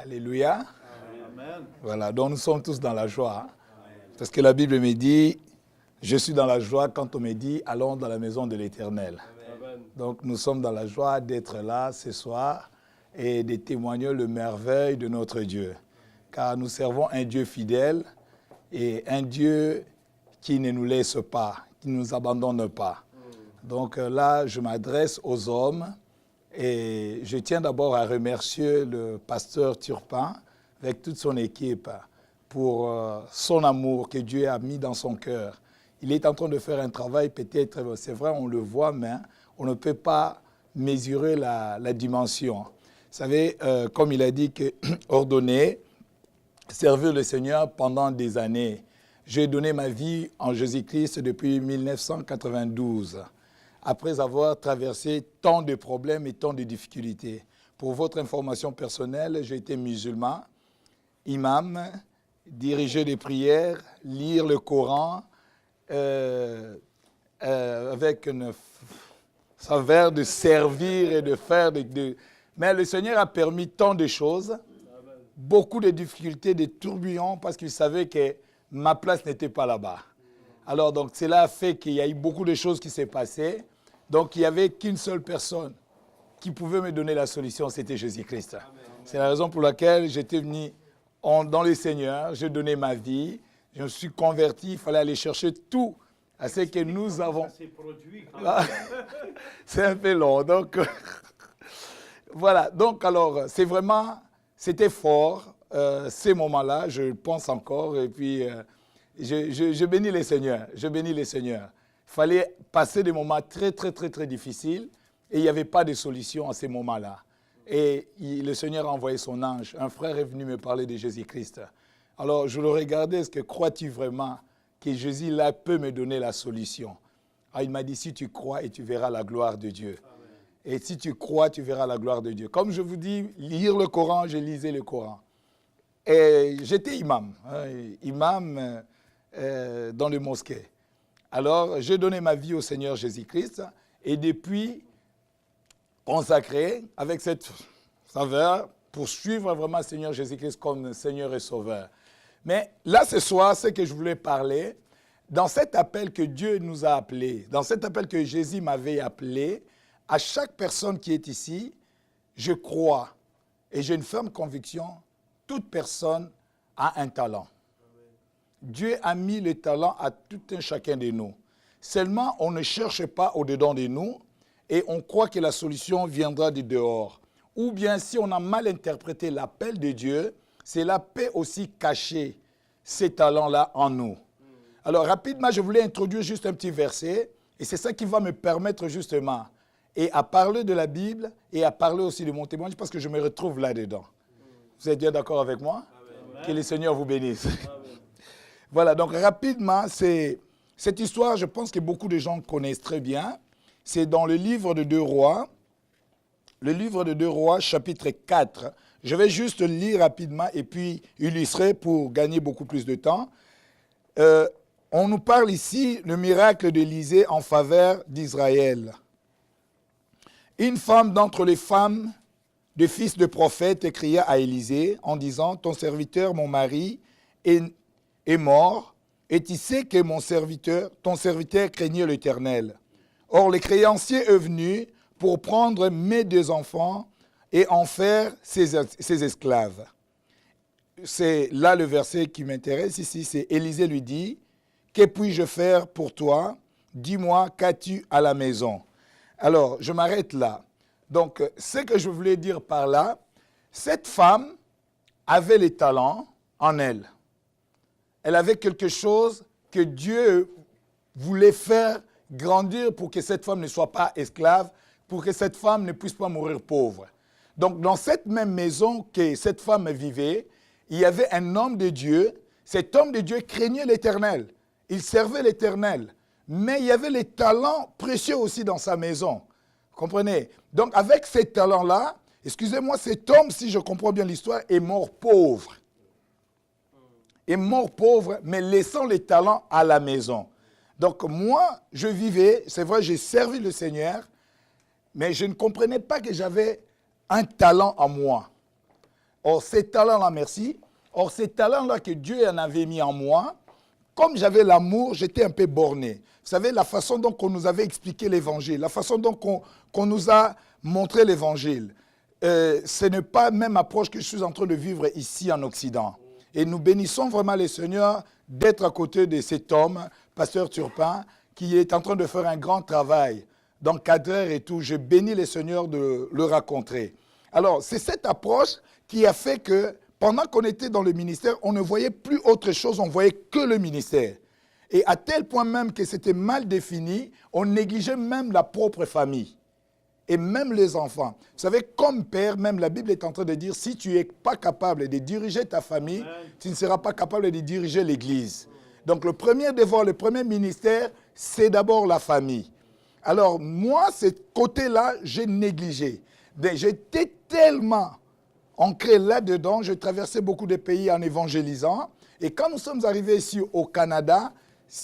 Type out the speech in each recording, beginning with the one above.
Alléluia. Amen. Voilà, donc nous sommes tous dans la joie. Parce que la Bible me dit, je suis dans la joie quand on me dit, allons dans la maison de l'Éternel. Amen. Donc nous sommes dans la joie d'être là ce soir et de témoigner le merveille de notre Dieu. Car nous servons un Dieu fidèle et un Dieu qui ne nous laisse pas, qui ne nous abandonne pas. Donc là, je m'adresse aux hommes et je tiens d'abord à remercier le pasteur Turpin avec toute son équipe pour son amour que Dieu a mis dans son cœur. Il est en train de faire un travail, peut-être, c'est vrai, on le voit, mais on ne peut pas mesurer la dimension. Vous savez, comme il a dit, que ordonner, servir le Seigneur pendant des années. J'ai donné ma vie en Jésus-Christ depuis 1992, après avoir traversé tant de problèmes et tant de difficultés. Pour votre information personnelle, j'ai été musulman, imam, diriger des prières, lire le Coran, avec une saveur de servir et de faire. Mais le Seigneur a permis tant de choses, beaucoup de difficultés, de tourbillons, parce qu'il savait que ma place n'était pas là-bas. Alors, donc, cela a fait qu'il y a eu beaucoup de choses qui s'est passées. Donc, il n'y avait qu'une seule personne qui pouvait me donner la solution, c'était Jésus-Christ. C'est la raison pour laquelle j'étais venu dans le Seigneur, j'ai donné ma vie, je me suis converti, il fallait aller chercher tout à ce que nous avons. C'est un peu long, donc voilà. Donc alors, c'est vraiment, c'était fort, ces moments-là, je pense encore, et puis je bénis les Seigneurs, je bénis les Seigneurs. Il fallait passer des moments très, très, très, très difficiles, et il n'y avait pas de solution à ces moments-là. Et le Seigneur a envoyé son ange. Un frère est venu me parler de Jésus-Christ. Alors, je le regardais, est-ce que crois-tu vraiment que Jésus là peut me donner la solution? Alors, il m'a dit, si tu crois et tu verras la gloire de Dieu. Amen. Et si tu crois, tu verras la gloire de Dieu. Comme je vous dis, lire le Coran, je lisais le Coran. Et j'étais imam, imam dans les mosquées. Alors, j'ai donné ma vie au Seigneur Jésus-Christ et depuis, consacré avec cette saveur pour suivre vraiment le Seigneur Jésus-Christ comme Seigneur et Sauveur. Mais là, ce soir, ce que je voulais parler, dans cet appel que Dieu nous a appelé, dans cet appel que Jésus m'avait appelé, à chaque personne qui est ici, je crois et j'ai une ferme conviction, toute personne a un talent. Dieu a mis le talent à tout un chacun de nous. Seulement, on ne cherche pas au-dedans de nous, et on croit que la solution viendra du dehors. Ou bien si on a mal interprété l'appel de Dieu, cela peut aussi cacher ces talents-là en nous. Alors rapidement, je voulais introduire juste un petit verset, et c'est ça qui va me permettre justement et à parler de la Bible et à parler aussi de mon témoignage, parce que je me retrouve là-dedans. Vous êtes bien d'accord avec moi? Amen. Que le Seigneur vous bénisse. Amen. Voilà, donc rapidement, cette histoire, je pense que beaucoup de gens connaissent très bien. C'est dans le livre de 2 Rois, chapitre 4. Je vais juste lire rapidement et puis illustrer pour gagner beaucoup plus de temps. On nous parle ici le miracle d'Élisée en faveur d'Israël. Une femme d'entre les femmes des fils de prophètes écria à Élisée en disant « Ton serviteur, mon mari, est mort, et tu sais que ton serviteur craignait l'Éternel. Or, le créancier est venu pour prendre mes 2 enfants et en faire ses esclaves. » C'est là le verset qui m'intéresse ici, c'est Élisée lui dit, « Que puis-je faire pour toi? Dis-moi, qu'as-tu à la maison? » Alors, je m'arrête là. Donc, ce que je voulais dire par là, cette femme avait les talents en elle. Elle avait quelque chose que Dieu voulait faire grandir pour que cette femme ne soit pas esclave, pour que cette femme ne puisse pas mourir pauvre. Donc, dans cette même maison que cette femme vivait, il y avait un homme de Dieu. Cet homme de Dieu craignait l'Éternel. Il servait l'Éternel. Mais il y avait les talents précieux aussi dans sa maison. Vous comprenez? Donc, avec ces talents-là, excusez-moi, cet homme, si je comprends bien l'histoire, est mort pauvre. Est mort pauvre, mais laissant les talents à la maison. Donc moi, je vivais, c'est vrai, j'ai servi le Seigneur, mais je ne comprenais pas que j'avais un talent en moi. Or, ces talents-là, merci. Or, ces talents-là que Dieu en avait mis en moi, comme j'avais l'amour, j'étais un peu borné. Vous savez, la façon dont on nous avait expliqué l'évangile, la façon dont qu'on nous a montré l'évangile, ce n'est pas la même approche que je suis en train de vivre ici en Occident. Et nous bénissons vraiment le Seigneur d'être à côté de cet homme, Pasteur Turpin, qui est en train de faire un grand travail d'encadreur et tout. Je bénis le Seigneur de le rencontrer. Alors, c'est cette approche qui a fait que pendant qu'on était dans le ministère, on ne voyait plus autre chose, on voyait que le ministère. Et à tel point même que c'était mal défini, on négligeait même la propre famille. Et même les enfants. Vous savez, comme père, même la Bible est en train de dire, si tu n'es pas capable de diriger ta famille, tu ne seras pas capable de diriger l'Église. Donc le premier devoir, le premier ministère, c'est d'abord la famille. Alors moi, ce côté-là, j'ai négligé. J'étais tellement ancré là-dedans, je traversais beaucoup de pays en évangélisant. Et quand nous sommes arrivés ici au Canada,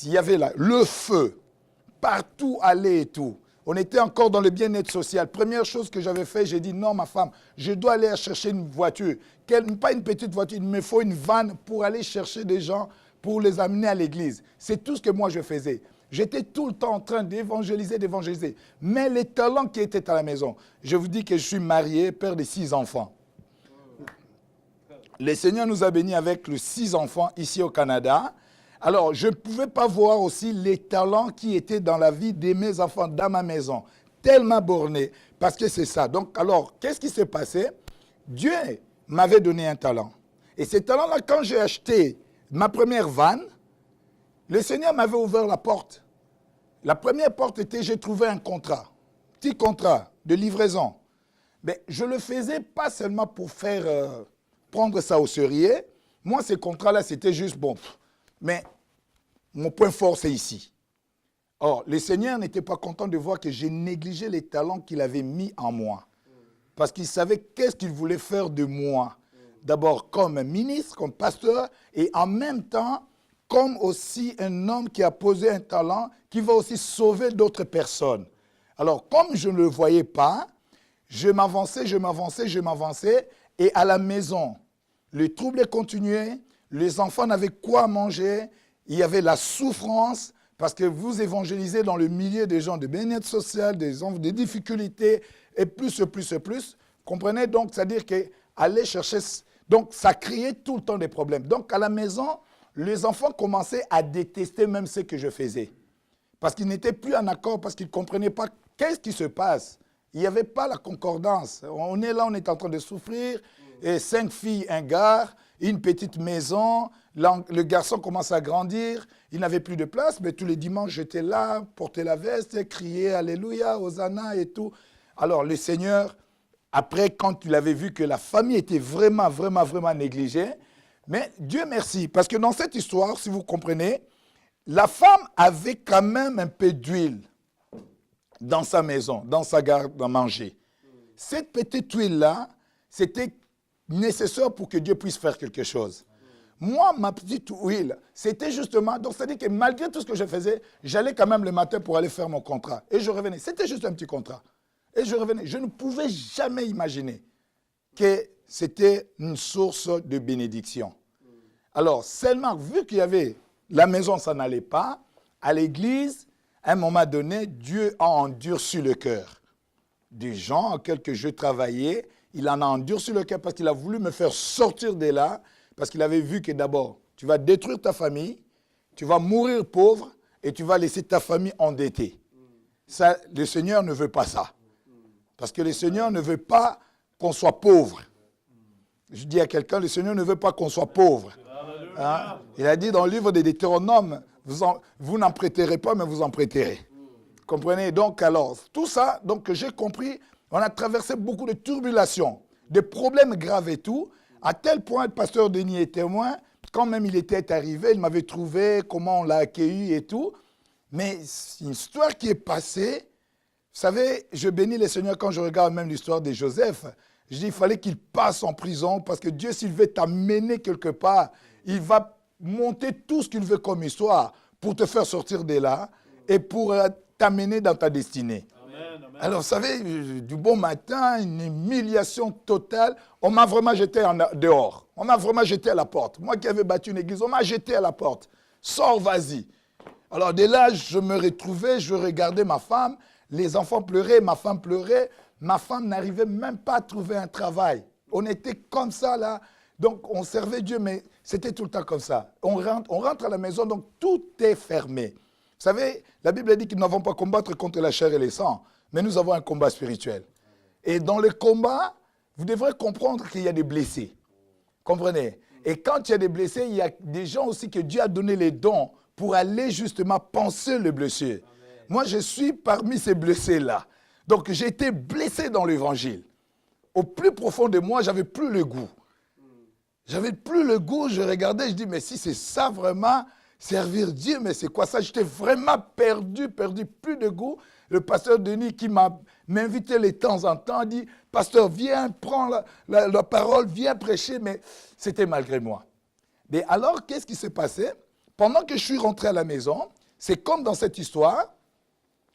il y avait là le feu, partout aller et tout. On était encore dans le bien-être social. Première chose que j'avais fait, j'ai dit non, ma femme, je dois aller chercher une voiture. Pas une petite voiture, il me faut une vanne pour aller chercher des gens, pour les amener à l'église. C'est tout ce que moi je faisais. J'étais tout le temps en train d'évangéliser. Mais les talents qui étaient à la maison, je vous dis que je suis marié, père de 6 enfants. Le Seigneur nous a bénis avec les 6 enfants ici au Canada. Alors, je ne pouvais pas voir aussi les talents qui étaient dans la vie de mes enfants, dans ma maison. Tellement borné, parce que c'est ça. Donc, alors, qu'est-ce qui s'est passé? Dieu m'avait donné un talent. Et ce talent-là, quand j'ai acheté ma première vanne, le Seigneur m'avait ouvert la porte. La première porte était, j'ai trouvé un contrat, petit contrat de livraison. Mais je le faisais pas seulement pour faire, prendre ça au sérieux. Moi, ces contrats-là, c'était juste bon. Mais mon point fort, c'est ici. Or, le Seigneur n'était pas content de voir que j'ai négligé les talents qu'il avait mis en moi. Parce qu'il savait qu'est-ce qu'il voulait faire de moi. D'abord comme ministre, comme pasteur, et en même temps, comme aussi un homme qui a posé un talent, qui va aussi sauver d'autres personnes. Alors, comme je ne le voyais pas, je m'avançais, et à la maison, le trouble continuait, les enfants n'avaient quoi manger, il y avait la souffrance, parce que vous évangélisez dans le milieu des gens de bien-être social, des difficultés, et plus. Comprenez donc, c'est-à-dire qu'aller chercher... Donc, ça créait tout le temps des problèmes. Donc, à la maison, les enfants commençaient à détester même ce que je faisais. Parce qu'ils n'étaient plus en accord, parce qu'ils ne comprenaient pas qu'est-ce qui se passe. Il n'y avait pas la concordance. On est là, on est en train de souffrir, et 5 filles, un gars, une petite maison, le garçon commence à grandir, il n'avait plus de place, mais tous les dimanches, j'étais là, porter la veste, crier Alléluia, Hosanna et tout. Alors, le Seigneur, après, quand il avait vu que la famille était vraiment négligée, mais Dieu merci, parce que dans cette histoire, si vous comprenez, la femme avait quand même un peu d'huile dans sa maison, dans sa garde à manger. Cette petite huile-là, c'était nécessaire pour que Dieu puisse faire quelque chose. Moi, ma petite huile, c'était justement... Donc, c'est-à-dire que malgré tout ce que je faisais, j'allais quand même le matin pour aller faire mon contrat. Et je revenais. C'était juste un petit contrat. Et je revenais. Je ne pouvais jamais imaginer que c'était une source de bénédiction. Alors, seulement, vu qu'il y avait... La maison, ça n'allait pas. À l'église, à un moment donné, Dieu a endurci le cœur des gens auxquels je travaillais. Il en a endurci le cœur parce qu'il a voulu me faire sortir de là, parce qu'il avait vu que d'abord, tu vas détruire ta famille, tu vas mourir pauvre et tu vas laisser ta famille endettée. Ça, le Seigneur ne veut pas ça. Parce que le Seigneur ne veut pas qu'on soit pauvre. Je dis à quelqu'un, le Seigneur ne veut pas qu'on soit pauvre. Hein? Il a dit dans le livre des Deutéronomes, vous n'en prêterez pas, mais vous en prêterez. Comprenez? Donc, alors, tout ça, donc j'ai compris, on a traversé beaucoup de turbulations, de problèmes graves et tout, à tel point, le pasteur Denis est témoin, quand même il était arrivé, il m'avait trouvé, comment on l'a accueilli et tout. Mais une histoire qui est passée, vous savez, je bénis le Seigneur quand je regarde même l'histoire de Joseph. Je dis, il fallait qu'il passe en prison parce que Dieu, s'il veut t'amener quelque part, il va monter tout ce qu'il veut comme histoire pour te faire sortir de là et pour t'amener dans ta destinée. Amen. Alors, vous savez, du bon matin, une humiliation totale. On m'a vraiment jeté dehors. On m'a vraiment jeté à la porte. Moi qui avais battu une église, on m'a jeté à la porte. Sors, vas-y. Alors, dès là, je me retrouvais, je regardais ma femme. Les enfants pleuraient, ma femme pleurait. Ma femme n'arrivait même pas à trouver un travail. On était comme ça, là. Donc, on servait Dieu, mais c'était tout le temps comme ça. On rentre à la maison, donc tout est fermé. Vous savez, la Bible dit que nous n'avons pas à combattre contre la chair et le sang, mais nous avons un combat spirituel. Et dans le combat, vous devrez comprendre qu'il y a des blessés. Comprenez? Et quand il y a des blessés, il y a des gens aussi que Dieu a donné les dons pour aller justement panser les blessures. Moi, je suis parmi ces blessés-là. Donc, j'ai été blessé dans l'évangile. Au plus profond de moi, j'avais plus le goût. J'avais plus le goût, je regardais, je dis, mais si c'est ça vraiment, servir Dieu, mais c'est quoi ça? J'étais vraiment perdu, plus de goût. Le pasteur Denis qui m'invitait de temps en temps, dit, pasteur, viens, prends la parole, viens prêcher, mais c'était malgré moi. Mais alors, qu'est-ce qui s'est passé? Pendant que je suis rentré à la maison, c'est comme dans cette histoire,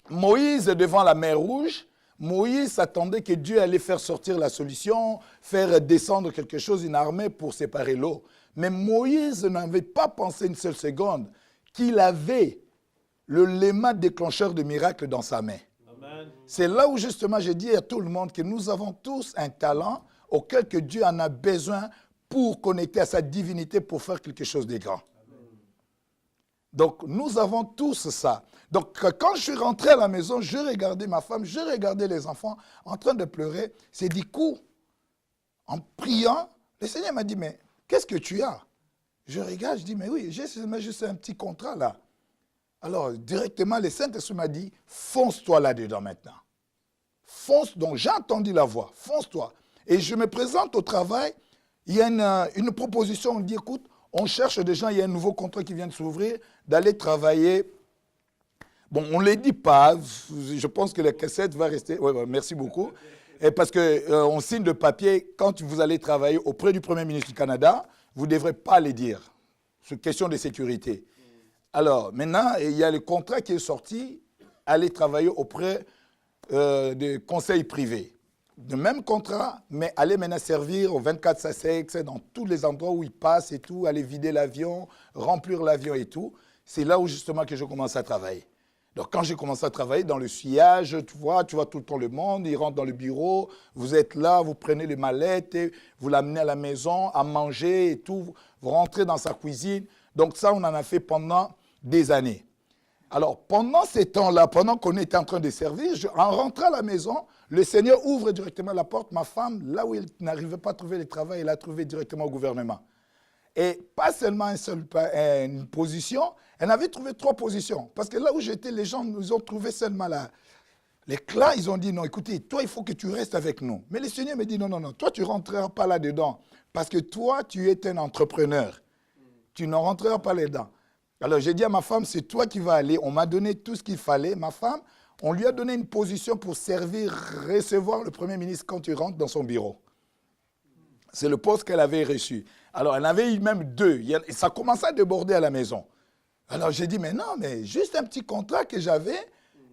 Moïse est devant la mer Rouge. Moïse attendait que Dieu allait faire sortir la solution, faire descendre quelque chose, une armée pour séparer l'eau. Mais Moïse n'avait pas pensé une seule seconde qu'il avait le léma déclencheur de miracle dans sa main. C'est là où justement j'ai dit à tout le monde que nous avons tous un talent auquel que Dieu en a besoin pour connecter à sa divinité, pour faire quelque chose de grand. Donc, nous avons tous ça. Donc, quand je suis rentré à la maison, je regardais ma femme, je regardais les enfants en train de pleurer. C'est du coup, en priant, le Seigneur m'a dit, mais qu'est-ce que tu as? Je regarde, je dis, mais oui, j'ai juste un petit contrat là. Alors, directement, le Saint-Esprit m'a dit, fonce-toi là-dedans maintenant. Fonce, donc j'ai entendu la voix, fonce-toi. Et je me présente au travail, il y a une proposition, on dit, écoute, on cherche des gens, il y a un nouveau contrat qui vient de s'ouvrir, d'aller travailler. Bon, on ne les dit pas, je pense que la cassette va rester. Ouais, merci beaucoup. Et parce qu'on signe le papier, quand vous allez travailler auprès du Premier ministre du Canada, vous ne devrez pas les dire. C'est une question de sécurité. Alors, maintenant, il y a le contrat qui est sorti, aller travailler auprès des conseils privés. Le même contrat, mais aller maintenant servir au 24 Sussex, dans tous les endroits où ils passent et tout, aller vider l'avion, remplir l'avion et tout. C'est là où justement que je commence à travailler. Donc quand j'ai commencé à travailler dans le sillage, tu vois tout le temps le monde, ils rentrent dans le bureau, vous êtes là, vous prenez les mallettes, et vous l'amenez à la maison, à manger et tout, vous rentrez dans sa cuisine. Donc ça, on en a fait pendant des années. Alors pendant ces temps-là, pendant qu'on était en train de servir, en rentrant à la maison, le Seigneur ouvre directement la porte. Ma femme, là où elle n'arrivait pas à trouver le travail, elle l'a trouvé directement au gouvernement. Et pas seulement une position, elle avait trouvé 3 positions. Parce que là où j'étais, les gens nous ont trouvé seulement là. Les clans, ils ont dit, non, écoutez, toi, il faut que tu restes avec nous. Mais le Seigneur me dit, non, non, non, toi, tu ne rentreras pas là-dedans. Parce que toi, tu es un entrepreneur. Tu ne rentreras pas là-dedans. Alors, j'ai dit à ma femme, c'est toi qui vas aller. On m'a donné tout ce qu'il fallait. Ma femme, on lui a donné une position pour servir, recevoir le Premier ministre quand il rentre dans son bureau. C'est le poste qu'elle avait reçu. Alors, elle avait eu même 2. Ça commençait à déborder à la maison. Alors, j'ai dit, mais non, mais juste un petit contrat que j'avais,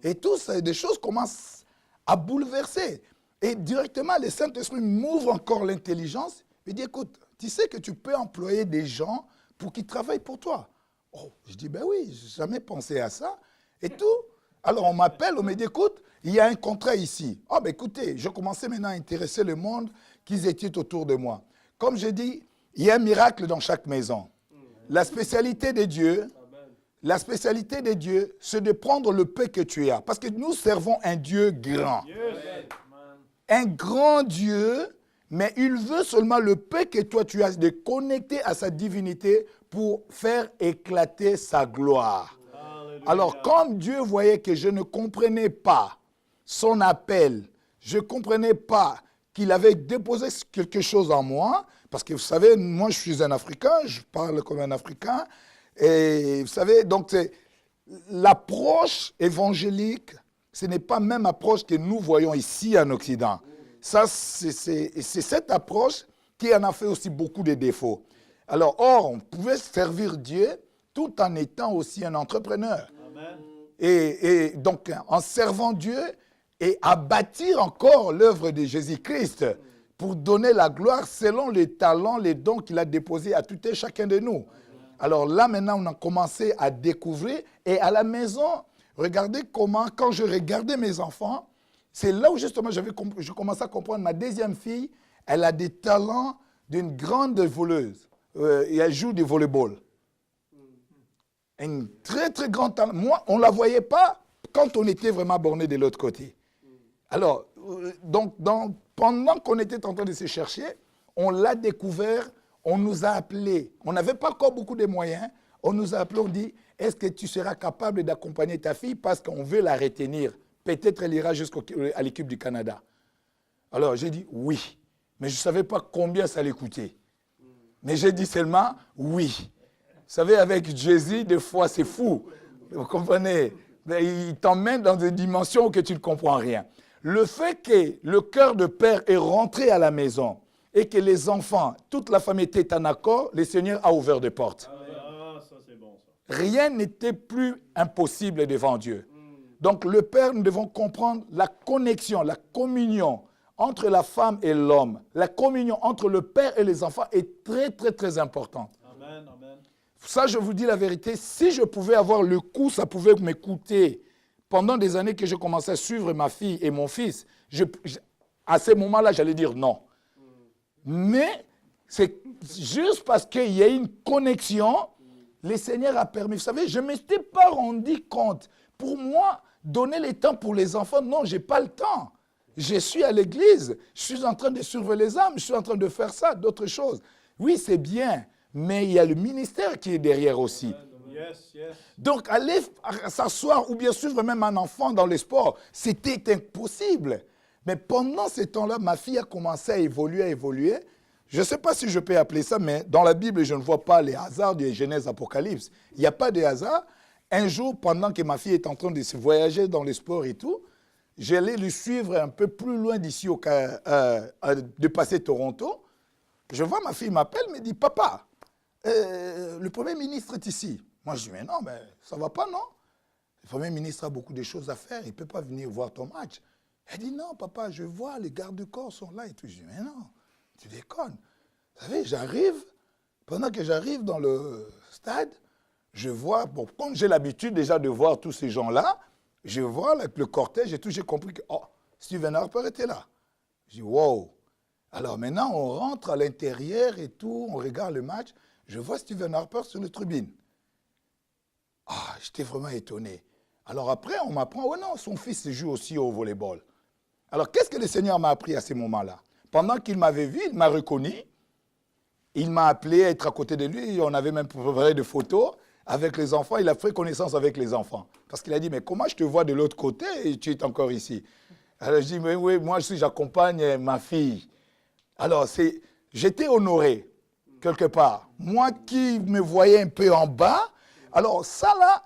et tout, des choses commencent à bouleverser. Et directement, le Saint-Esprit m'ouvre encore l'intelligence. Il dit, écoute, tu sais que tu peux employer des gens pour qu'ils travaillent pour toi. Oh, je dis, ben oui, je n'ai jamais pensé à ça. Et tout. Alors, on m'appelle, on me dit, écoute, il y a un contrat ici. Oh, ben écoutez, je commençais maintenant à intéresser le monde qu'ils étaient autour de moi. Comme je dis, il y a un miracle dans chaque maison. La spécialité de Dieu, c'est de prendre le peu que tu as. Parce que nous servons un Dieu grand. Un grand Dieu, mais il veut seulement le peu que toi tu as de connecter à sa divinité pour faire éclater sa gloire. Alors, comme Dieu voyait que je ne comprenais pas son appel, je ne comprenais pas qu'il avait déposé quelque chose en moi, parce que vous savez, moi je suis un Africain, je parle comme un Africain, et vous savez, donc l'approche évangélique, ce n'est pas même approche que nous voyons ici en Occident. Ça, c'est cette approche qui en a fait aussi beaucoup de défauts. Alors, or, on pouvait servir Dieu tout en étant aussi un entrepreneur. Amen. Et donc, en servant Dieu, et à bâtir encore l'œuvre de Jésus-Christ pour donner la gloire selon les talents, les dons qu'il a déposés à tout et chacun de nous. Alors là, maintenant, on a commencé à découvrir. Et à la maison, regardez comment, quand je regardais mes enfants, c'est là où justement je commençais à comprendre. Ma deuxième fille, elle a des talents d'une grande voleuse. Et elle joue du volleyball. Un très, très grand talent. Moi, on ne la voyait pas quand on était vraiment borné de l'autre côté. Alors, donc, pendant qu'on était en train de se chercher, on l'a découvert, on nous a appelés. On n'avait pas encore beaucoup de moyens. On nous a appelés, on dit, est-ce que tu seras capable d'accompagner ta fille parce qu'on veut la retenir? Peut-être elle ira jusqu'à l'équipe du Canada. Alors, j'ai dit oui, mais je ne savais pas combien ça allait coûter. Mais j'ai dit seulement oui. Vous savez, avec Jésus, des fois, c'est fou. Vous comprenez? Il t'emmène dans des dimensions que tu ne comprends rien. Le fait que le cœur de père est rentré à la maison et que les enfants, toute la famille était en accord, le Seigneur a ouvert des portes. Ah, ça c'est bon ça. Rien n'était plus impossible devant Dieu. Donc le père, nous devons comprendre la connexion, la communion entre la femme et l'homme. La communion entre le père et les enfants est très, très, très importante. Amen, amen. Ça, je vous dis la vérité, si je pouvais avoir le coup, ça pouvait me coûter. Pendant des années que je commençais à suivre ma fille et mon fils, à ce moment-là, j'allais dire non. Mais c'est juste parce qu'il y a une connexion, le Seigneur a permis. Vous savez, je ne m'étais pas rendu compte. Pour moi, donner le temps pour les enfants, non, je n'ai pas le temps. Je suis à l'église, je suis en train de surveiller les âmes, je suis en train de faire ça, d'autres choses. Oui, c'est bien, mais il y a le ministère qui est derrière aussi. Yes, yes. Donc, aller s'asseoir ou bien suivre même un enfant dans le sport, c'était impossible. Mais pendant ce temps-là, ma fille a commencé à évoluer. Je ne sais pas si je peux appeler ça, mais dans la Bible, je ne vois pas les hasards de Genèse, Apocalypse. Il n'y a pas de hasard. Un jour, pendant que ma fille est en train de se voyager dans le sport et tout, j'allais lui suivre un peu plus loin d'ici, de passer Toronto. Je vois ma fille m'appelle, me dit, papa, le Premier ministre est ici. Moi, je dis, mais non, mais ça ne va pas, non? Le Premier ministre a beaucoup de choses à faire, il ne peut pas venir voir ton match. Elle dit, non, papa, je vois, les gardes-corps sont là et tout. Je dis, mais non, tu déconnes. Vous savez, j'arrive, pendant que j'arrive dans le stade, je vois, bon, comme j'ai l'habitude déjà de voir tous ces gens-là, je vois le cortège et tout, j'ai compris que, oh, Stephen Harper était là. Je dis, wow. Alors maintenant, on rentre à l'intérieur et tout, on regarde le match, je vois Stephen Harper sur la tribune. Ah, j'étais vraiment étonné. Alors après, on m'apprend, oh non, son fils joue aussi au volleyball. Alors qu'est-ce que le Seigneur m'a appris à ce moment-là? Pendant qu'il m'avait vu, il m'a reconnu. Il m'a appelé à être à côté de lui. On avait même préparé des photos avec les enfants. Il a fait connaissance avec les enfants. Parce qu'il a dit, mais comment je te vois de l'autre côté et tu es encore ici? Alors je dis, mais oui, moi j'accompagne ma fille. Alors j'étais honoré, quelque part. Moi qui me voyais un peu en bas, alors ça là,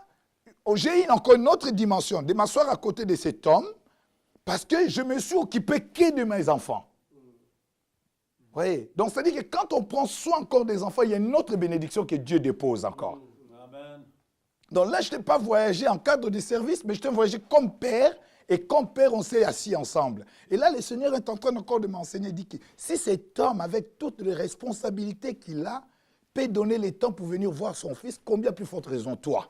j'ai eu encore une autre dimension, de m'asseoir à côté de cet homme, parce que je me suis occupé que de mes enfants. Vous voyez? Donc, ça veut dire que quand on prend soin encore des enfants, il y a une autre bénédiction que Dieu dépose encore. Amen. Donc là, je n'ai pas voyagé en cadre de service, mais je t'ai voyagé comme père, et comme père, on s'est assis ensemble. Et là, le Seigneur est en train encore de m'enseigner, il dit que si cet homme, avec toutes les responsabilités qu'il a, peut donner le temps pour venir voir son fils, combien plus forte raison toi?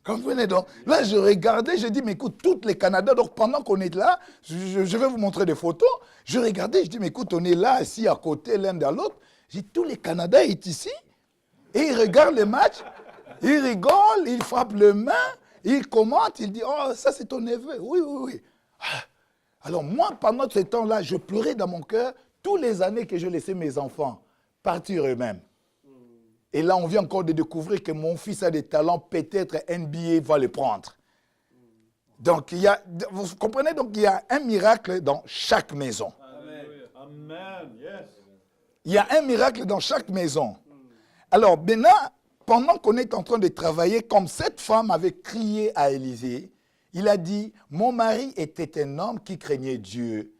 Comprenez donc? Là, je regardais, je dis, mais écoute, tous les Canadiens, donc pendant qu'on est là, je vais vous montrer des photos, je regardais, je dis, mais écoute, on est là, assis à côté, l'un de l'autre. J'ai dit, tous les Canadiens sont ici, et ils regardent le match, ils rigolent, ils frappent les mains, ils commentent, ils disent, oh, ça c'est ton neveu. Oui, oui, oui. Alors moi, pendant ce temps-là, je pleurais dans mon cœur, toutes les années que je laissais mes enfants partir eux-mêmes. Et là, on vient encore de découvrir que mon fils a des talents, peut-être NBA va les prendre. Donc, vous comprenez, donc il y a un miracle dans chaque maison. Amen. Amen. Yes. Il y a un miracle dans chaque maison. Alors, maintenant, pendant qu'on est en train de travailler, comme cette femme avait crié à Élisée, il a dit, mon mari était un homme qui craignait Dieu.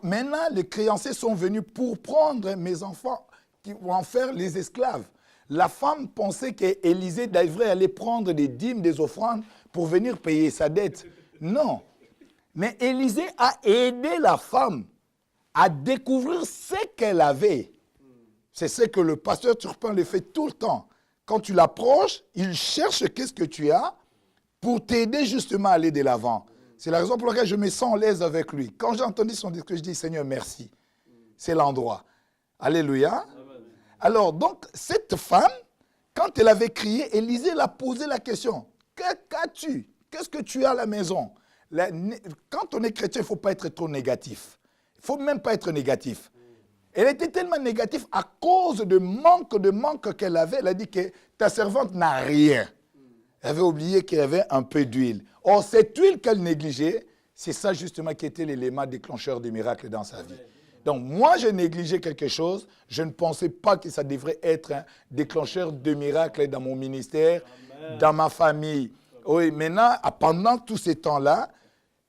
Maintenant, les créanciers sont venus pour prendre mes enfants, qui vont en faire les esclaves. La femme pensait qu'Élisée devrait aller prendre des dîmes, des offrandes pour venir payer sa dette. Non. Mais Élisée a aidé la femme à découvrir ce qu'elle avait. C'est ce que le pasteur Turpin le fait tout le temps. Quand tu l'approches, il cherche qu'est-ce que tu as pour t'aider justement à aller de l'avant. C'est la raison pour laquelle je me sens à l'aise avec lui. Quand j'ai entendu son discours, je dis, Seigneur, merci. C'est l'endroit. Alléluia. Alors, donc, cette femme, quand elle avait crié, Élisée l'a posé la question. Qu'as-tu? Qu'est-ce que tu as à la maison? Quand on est chrétien, il ne faut pas être trop négatif. Il ne faut même pas être négatif. Elle était tellement négative à cause de manque qu'elle avait. Elle a dit que ta servante n'a rien. Elle avait oublié qu'il y avait un peu d'huile. Or, cette huile qu'elle négligeait, c'est ça justement qui était l'élément déclencheur des miracles dans sa vie. Donc, moi, j'ai négligé quelque chose. Je ne pensais pas que ça devrait être un déclencheur de miracles dans mon ministère, dans ma famille. Oui, maintenant, pendant tous ces temps-là,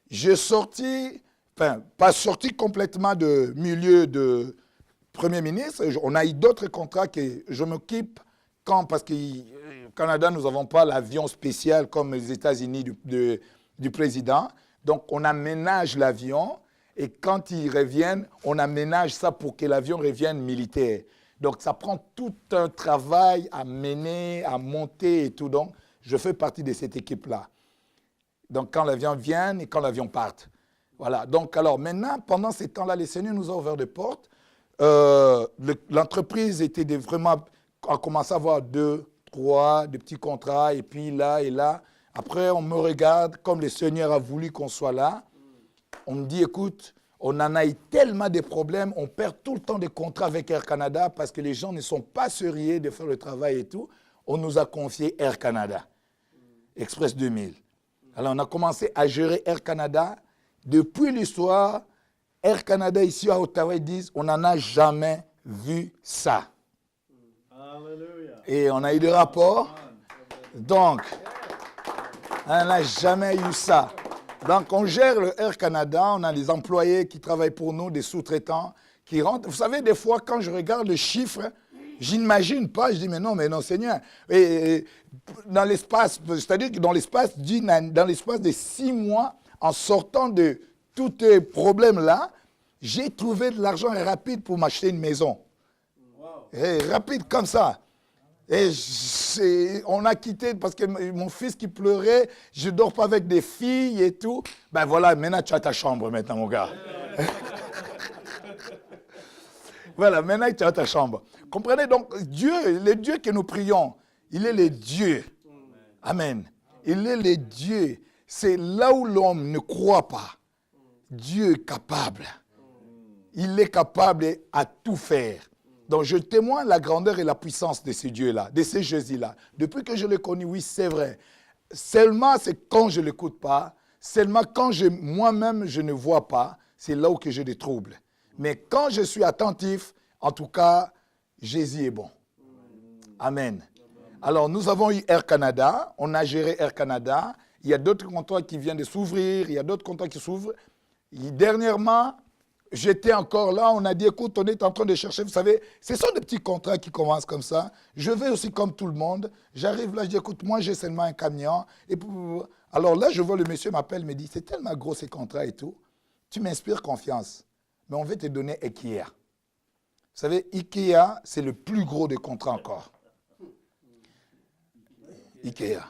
j'ai sorti, enfin, pas sorti complètement de milieu de Premier ministre. On a eu d'autres contrats que je m'occupe parce qu'au Canada, nous n'avons pas l'avion spécial comme les États-Unis du président. Donc, on aménage l'avion et quand ils reviennent, on aménage ça pour que l'avion revienne militaire. Donc, ça prend tout un travail à mener, à monter et tout. Donc, je fais partie de cette équipe-là. Donc, quand l'avion vient et quand l'avion parte. Voilà. Donc, alors, maintenant, pendant ces temps-là, le Seigneur nous a ouvert des portes. L'entreprise a commencé à avoir 2, 3, des petits contrats, et puis là et là. Après, on me regarde, comme le Seigneur a voulu qu'on soit là. On me dit, écoute, on en a eu tellement de problèmes, on perd tout le temps des contrats avec Air Canada parce que les gens ne sont pas sérieux de faire le travail et tout. On nous a confié Air Canada, Express 2000. Alors, on a commencé à gérer Air Canada. Depuis l'histoire, Air Canada ici à Ottawa, ils disent, on n'en a jamais vu ça. Hallelujah. Et on a eu des rapports. Donc, on n'a jamais eu ça. Donc, on gère le Air Canada, on a des employés qui travaillent pour nous, des sous-traitants qui rentrent. Vous savez, des fois, quand je regarde le chiffre, je n'imagine pas, je dis, mais non, Seigneur. Et dans l'espace, c'est-à-dire que dans l'espace de 6 mois, en sortant de tous ces problèmes-là, j'ai trouvé de l'argent rapide pour m'acheter une maison. Wow. Et rapide comme ça. Et on a quitté parce que mon fils qui pleurait, je ne dors pas avec des filles et tout. Ben voilà, maintenant tu as ta chambre maintenant, mon gars. Voilà, maintenant tu as ta chambre. Comprenez donc, Dieu, le Dieu que nous prions, il est le Dieu. Amen. Il est le Dieu. C'est là où l'homme ne croit pas. Dieu est capable. Il est capable à tout faire. Donc, je témoigne la grandeur et la puissance de ce Dieu-là, de ce Jésus-là. Depuis que je le connais, oui, c'est vrai. Seulement, c'est quand je ne l'écoute pas, seulement quand moi-même, je ne vois pas, c'est là où que j'ai des troubles. Mais quand je suis attentif, en tout cas, Jésus est bon. Amen. Alors, nous avons eu Air Canada, on a géré Air Canada. Il y a d'autres contrats qui viennent de s'ouvrir, il y a d'autres contrats qui s'ouvrent. Dernièrement, j'étais encore là, on a dit, écoute, on est en train de chercher, vous savez, ce sont des petits contrats qui commencent comme ça. Je vais aussi comme tout le monde. J'arrive là, je dis, écoute, moi j'ai seulement un camion. Alors là, je vois le monsieur m'appelle, me dit, c'est tellement gros ces contrats et tout. Tu m'inspires confiance, mais on va te donner Ikea. Vous savez, Ikea, c'est le plus gros des contrats encore. Ikea.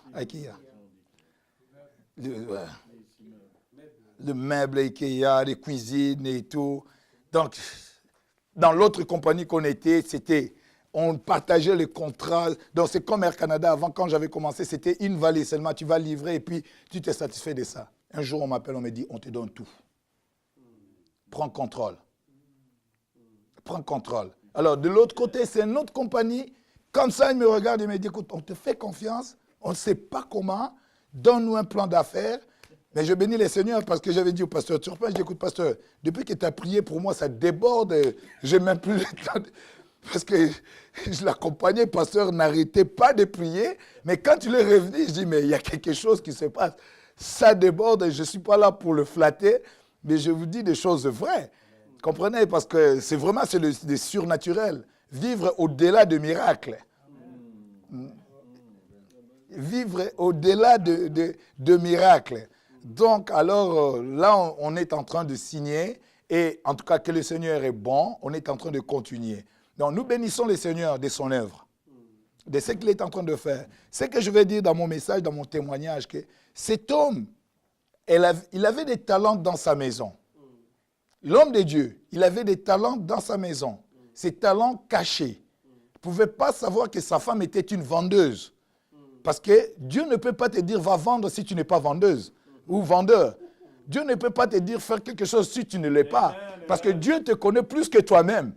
Le meuble Ikea, les cuisines et tout. Donc, dans l'autre compagnie qu'on était, on partageait les contrats. Donc, c'est comme Air Canada. Avant, quand j'avais commencé, c'était une vallée seulement. Tu vas livrer et puis tu t'es satisfait de ça. Un jour, on m'appelle, on me dit, on te donne tout. Prends contrôle. Prends contrôle. Alors, de l'autre côté, c'est une autre compagnie. Comme ça, il me regarde et me dit, écoute, on te fait confiance. On ne sait pas comment. Donne-nous un plan d'affaires. Mais je bénis les seigneurs parce que j'avais dit au pasteur Turpin, je dis, écoute, pasteur, depuis que tu as prié pour moi, ça déborde. Je n'ai même plus le temps. Parce que je l'accompagnais, le pasteur n'arrêtait pas de prier. Mais quand il est revenu, je dis, mais il y a quelque chose qui se passe. Ça déborde et je ne suis pas là pour le flatter, mais je vous dis des choses vraies. Comprenez? Parce que c'est vraiment le surnaturel. Vivre au-delà de miracles. vivre au-delà de miracles. Donc, alors, là, on est en train de signer. Et en tout cas, que le Seigneur est bon, on est en train de continuer. Donc, nous bénissons le Seigneur de son œuvre, de ce qu'il est en train de faire. Ce que je vais dire dans mon message, dans mon témoignage, que cet homme, il avait des talents dans sa maison. L'homme de Dieu, il avait des talents dans sa maison. Ces talents cachés. Il ne pouvait pas savoir que sa femme était une vendeuse. Parce que Dieu ne peut pas te dire va vendre si tu n'es pas vendeuse ou vendeur. Dieu ne peut pas te dire faire quelque chose si tu ne l'es pas. Parce que Dieu te connaît plus que toi-même.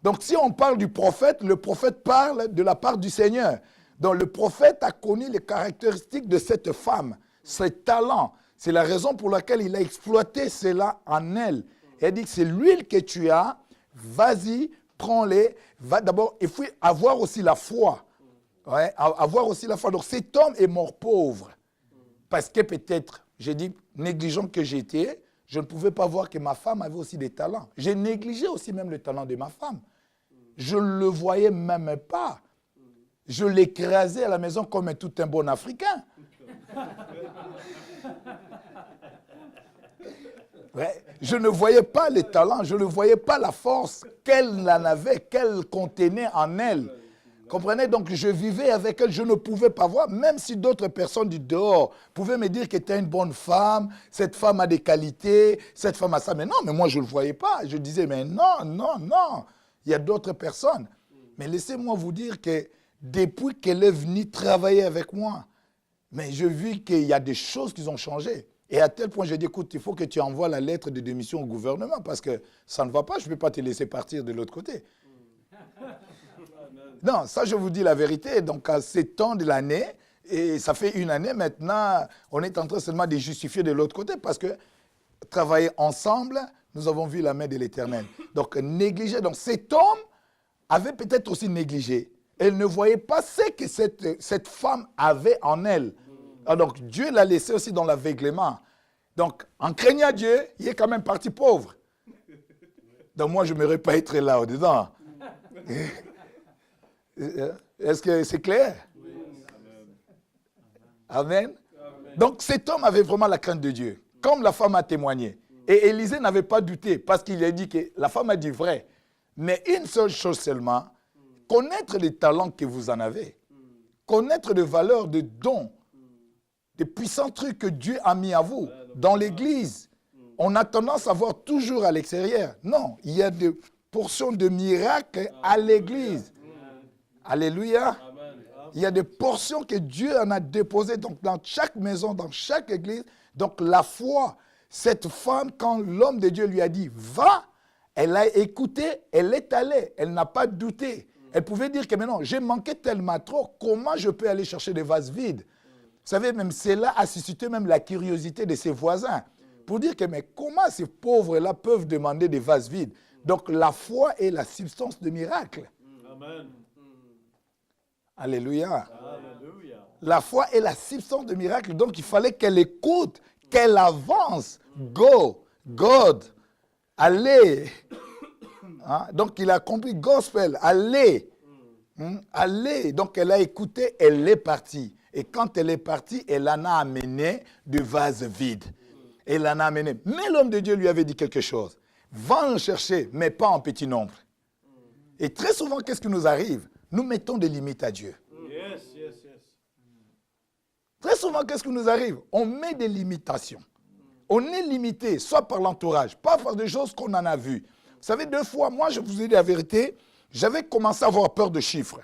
Donc si on parle du prophète, le prophète parle de la part du Seigneur. Donc le prophète a connu les caractéristiques de cette femme, ses talents. C'est la raison pour laquelle il a exploité cela en elle. Il a dit que c'est l'huile que tu as, vas-y, prends-les. D'abord, il faut avoir aussi la foi. Ouais, avoir aussi la foi. Donc cet homme est mort pauvre. Parce que peut-être, j'ai dit, négligent que j'étais, je ne pouvais pas voir que ma femme avait aussi des talents. J'ai négligé aussi même le talent de ma femme. Je ne le voyais même pas. Je l'écrasais à la maison comme tout un bon Africain. Ouais. Je ne voyais pas les talents, je ne voyais pas la force qu'elle en avait, qu'elle contenait en elle. Comprenez? Donc je vivais avec elle, je ne pouvais pas voir, même si d'autres personnes du dehors pouvaient me dire qu'elle était une bonne femme, cette femme a des qualités, cette femme a ça. Mais non, mais moi je ne le voyais pas. Je disais, mais non, non, non, il y a d'autres personnes. Mais laissez-moi vous dire que depuis qu'elle est venue travailler avec moi, mais je vis qu'il y a des choses qui ont changé. Et à tel point, j'ai dit, écoute, il faut que tu envoies la lettre de démission au gouvernement parce que ça ne va pas, je ne peux pas te laisser partir de l'autre côté. Non, ça, je vous dis la vérité. Donc, à 7 ans de l'année, et ça fait une année maintenant, on est en train seulement de justifier de l'autre côté parce que travailler ensemble, nous avons vu la main de l'Éternel. Donc, négliger. Donc, cet homme avait peut-être aussi négligé. Elle ne voyait pas ce que cette femme avait en elle. Alors, Dieu l'a laissé aussi dans l'aveuglement. Donc, en craignant Dieu, il est quand même parti pauvre. Donc, moi, je n'aimerais pas être là au-dedans. Est-ce que c'est clair? Oui. Amen. Amen. Donc, cet homme avait vraiment la crainte de Dieu, comme la femme a témoigné. Et Élisée n'avait pas douté, parce qu'il a dit que la femme a dit vrai. Mais une seule chose seulement, connaître les talents que vous en avez, connaître les valeurs de dons, des puissants trucs que Dieu a mis à vous dans l'Église. On a tendance à voir toujours à l'extérieur. Non, il y a des portions de miracles à l'Église. Alléluia. Il y a des portions que Dieu en a déposées donc, dans chaque maison, dans chaque église. Donc la foi, cette femme, quand l'homme de Dieu lui a dit, va, elle a écouté, elle est allée, elle n'a pas douté. Elle pouvait dire que maintenant, j'ai manqué tellement trop, comment je peux aller chercher des vases vides? Vous savez, même cela a suscité même la curiosité de ses voisins. Pour dire que, mais comment ces pauvres-là peuvent demander des vases vides? Donc la foi est la substance de miracle. Amen. Alléluia. Alléluia. La foi est la substance de miracle. Donc, il fallait qu'elle écoute, qu'elle avance. Go, God, allez. Hein? Donc, il a compris gospel, allez. Allez. Donc, elle a écouté, elle est partie. Et quand elle est partie, elle en a amené de vases vides. Elle en a amené. Mais l'homme de Dieu lui avait dit quelque chose. Va en chercher, mais pas en petit nombre. Et très souvent, qu'est-ce qui nous arrive? Nous mettons des limites à Dieu. Yes, yes, yes. Très souvent, qu'est-ce qui nous arrive? On met des limitations. On est limité, soit par l'entourage, pas par des choses qu'on en a vues. Vous savez, 2 fois, moi, je vous ai dit la vérité, j'avais commencé à avoir peur de chiffres.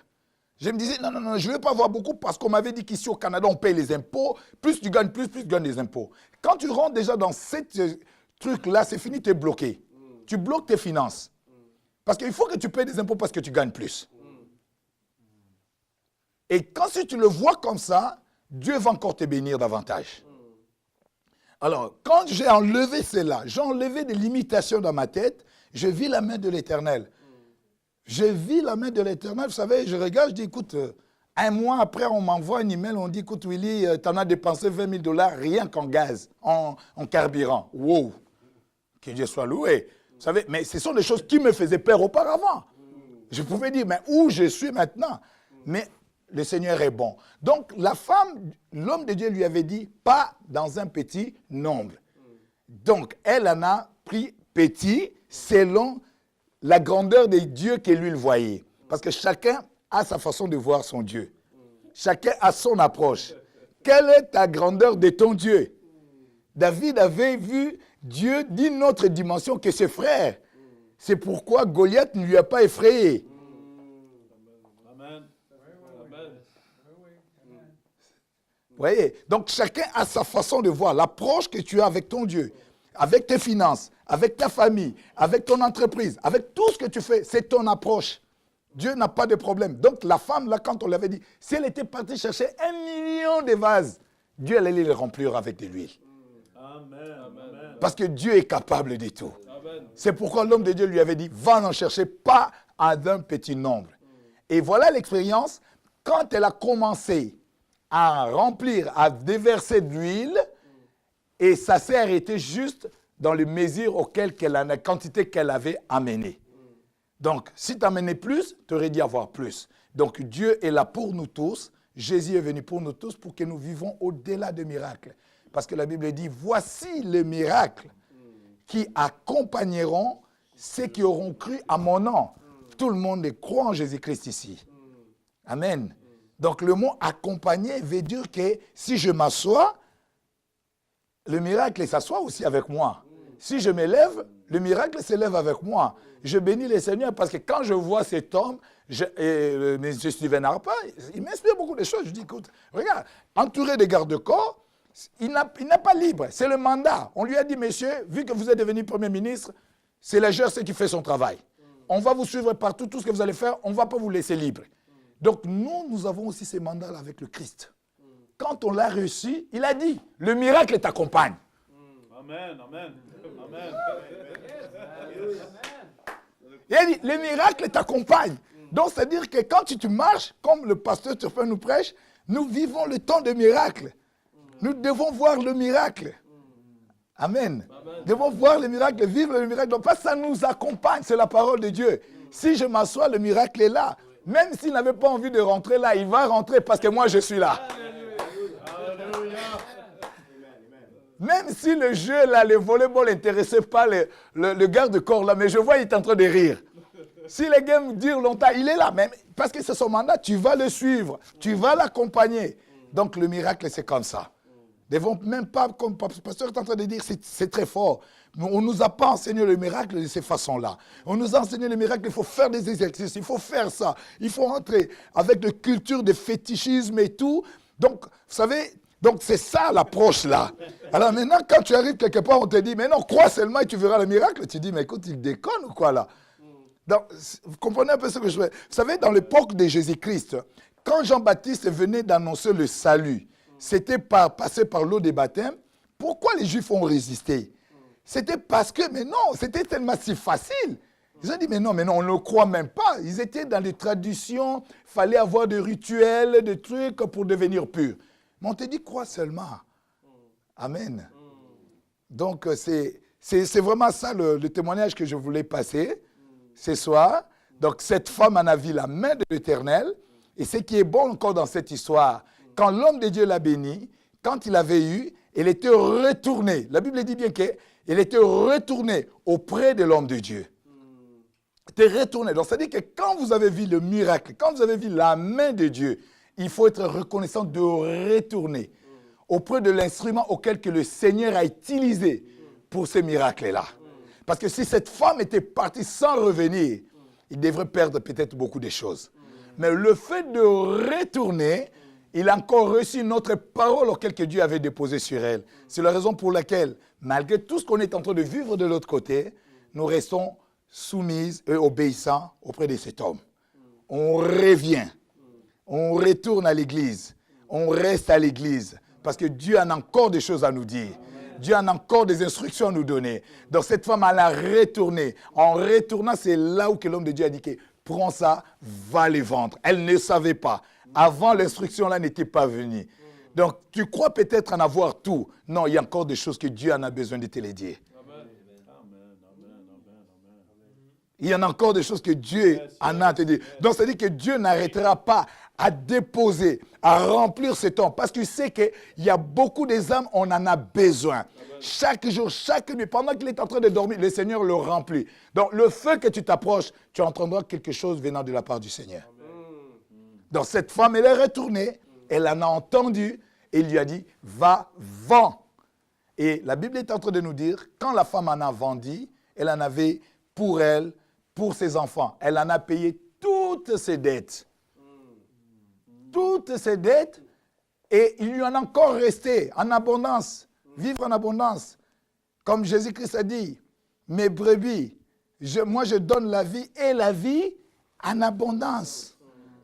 Je me disais, non, non, non, je ne vais pas avoir beaucoup parce qu'on m'avait dit qu'ici au Canada, on paye les impôts. Plus tu gagnes, plus tu gagnes des impôts. Quand tu rentres déjà dans ce truc-là, c'est fini, tu es bloqué. Tu bloques tes finances. Parce qu'il faut que tu payes des impôts parce que tu gagnes plus. Et quand si tu le vois comme ça, Dieu va encore te bénir davantage. Alors, quand j'ai enlevé cela, j'ai enlevé des limitations dans ma tête, je vis la main de l'Éternel. Je vis la main de l'Éternel. Vous savez, je regarde, je dis, écoute, un mois après, on m'envoie un email, on dit, écoute, Willy, tu en as dépensé 20 000 $ rien qu'en gaz, en carburant. Wow! Que Dieu soit loué. Vous savez, mais ce sont des choses qui me faisaient peur auparavant. Je pouvais dire, mais où je suis maintenant? Mais le Seigneur est bon. Donc la femme, l'homme de Dieu lui avait dit, pas dans un petit nombre. Donc elle en a pris petit selon la grandeur des dieux que lui voyait. Parce que chacun a sa façon de voir son Dieu. Chacun a son approche. Quelle est ta grandeur de ton Dieu? David avait vu Dieu d'une autre dimension que ses frères. C'est pourquoi Goliath ne lui a pas effrayé. Amen. Amen. Vous voyez? Donc chacun a sa façon de voir, l'approche que tu as avec ton Dieu, avec tes finances, avec ta famille, avec ton entreprise, avec tout ce que tu fais, c'est ton approche. Dieu n'a pas de problème. Donc la femme, là, quand on l'avait dit, si elle était partie chercher 1 million de vases, Dieu allait les remplir avec de l'huile. Amen. Amen. Parce que Dieu est capable de tout. Amen. C'est pourquoi l'homme de Dieu lui avait dit, va en chercher pas d'un petit nombre. Et voilà l'expérience, quand elle a commencé à remplir, à déverser de l'huile, et ça s'est arrêté juste dans les mesures auxquelles la quantité qu'elle avait amenée. Donc, si tu amenais plus, tu aurais dû avoir plus. Donc, Dieu est là pour nous tous. Jésus est venu pour nous tous pour que nous vivons au-delà des miracles. Parce que la Bible dit, voici les miracles qui accompagneront ceux qui auront cru à mon nom. Tout le monde croit en Jésus-Christ ici. Amen. Donc, le mot accompagner veut dire que si je m'assois, le miracle s'assoit aussi avec moi. Si je me lève, le miracle se lève avec moi. Je bénis le Seigneur parce que quand je vois cet homme, M. Steven Harper, il m'inspire beaucoup de choses. Je dis, écoute, regarde, entouré de garde-corps, il n'est pas libre. C'est le mandat. On lui a dit, monsieur, vu que vous êtes devenu Premier ministre, c'est la GRC qui fait son travail. On va vous suivre partout, tout ce que vous allez faire, on ne va pas vous laisser libre. Donc nous avons aussi ces mandats-là avec le Christ. Quand on l'a reçu, il a dit, le miracle t'accompagne. Amen. Amen. Amen. Il a dit, le miracle t'accompagne. Donc, c'est-à-dire que quand tu marches, comme le pasteur Turpin nous prêche, nous vivons le temps de miracle. Nous devons voir le miracle. Amen. Nous devons voir le miracle, vivre le miracle. Donc, parce que ça nous accompagne, c'est la parole de Dieu. Si je m'assois, le miracle est là. Même s'il n'avait pas envie de rentrer là, il va rentrer parce que moi, je suis là. Même si le jeu, là, le volleyball n'intéressait pas le garde-corps, là, mais je vois, il est en train de rire. Si les gars me disent longtemps, il est là, même, parce que c'est son mandat, tu vas le suivre, tu vas l'accompagner. Donc, le miracle, c'est comme ça. Nous ne devons même pas, comme le pasteur est en train de dire, c'est très fort. On ne nous a pas enseigné le miracle de ces façons-là. On nous a enseigné le miracle, il faut faire des exercices, il faut faire ça. Il faut entrer avec de culture, de fétichisme et tout. Donc, vous savez, donc c'est ça l'approche là. Alors maintenant, quand tu arrives quelque part, on te dit, mais non, crois seulement et tu verras le miracle. Tu dis, mais écoute, il déconne ou quoi là? Donc, vous comprenez un peu ce que je veux. Vous savez, dans l'époque de Jésus-Christ, quand Jean-Baptiste venait d'annoncer le salut, c'était passé par l'eau des baptêmes. Pourquoi les Juifs ont résisté? C'était parce que, mais non, c'était tellement si facile. Ils ont dit, mais non, on ne le croit même pas. Ils étaient dans les traditions, il fallait avoir des rituels, des trucs pour devenir pur. Mais on te dit, crois seulement. Amen. Donc, c'est vraiment ça le témoignage que je voulais passer ce soir. Donc, cette femme en a vu la main de l'Éternel. Et ce qui est bon encore dans cette histoire, quand l'homme de Dieu l'a béni, quand il avait eu, elle était retournée. La Bible dit bien qu'elle était retournée auprès de l'homme de Dieu. Elle était retournée. Donc, c'est-à-dire que quand vous avez vu le miracle, quand vous avez vu la main de Dieu, il faut être reconnaissant de retourner auprès de l'instrument auquel que le Seigneur a utilisé pour ces miracles-là. Parce que si cette femme était partie sans revenir, il devrait perdre peut-être beaucoup de choses. Mais le fait de retourner, il a encore reçu notre parole auquel que Dieu avait déposée sur elle. C'est la raison pour laquelle, malgré tout ce qu'on est en train de vivre de l'autre côté, nous restons soumises et obéissants auprès de cet homme. On revient. On retourne à l'église. On reste à l'église. Parce que Dieu a encore des choses à nous dire. Dieu a encore des instructions à nous donner. Donc cette femme, elle a retourné. En retournant, c'est là où que l'homme de Dieu a dit que prends ça, va les vendre. Elle ne savait pas. Avant, l'instruction là n'était pas venue. Donc tu crois peut-être en avoir tout. Non, il y a encore des choses que Dieu en a besoin de te les dire. Il y en a encore des choses que Dieu en a à te dire. Donc, ça veut dire que Dieu n'arrêtera pas à déposer, à remplir ce temps. Parce qu'il sait qu'il y a beaucoup des âmes, on en a besoin. Chaque jour, chaque nuit, pendant qu'il est en train de dormir, le Seigneur le remplit. Donc, le feu que tu t'approches, tu entendras quelque chose venant de la part du Seigneur. Donc, cette femme, elle est retournée, elle en a entendu, et il lui a dit, va, vends. Et la Bible est en train de nous dire, quand la femme en a vendu, elle en avait pour elle, pour ses enfants. Elle en a payé toutes ses dettes. Toutes ses dettes. Et il lui en a encore resté en abondance. Vivre en abondance. Comme Jésus-Christ a dit, mes brebis, moi je donne la vie et la vie en abondance.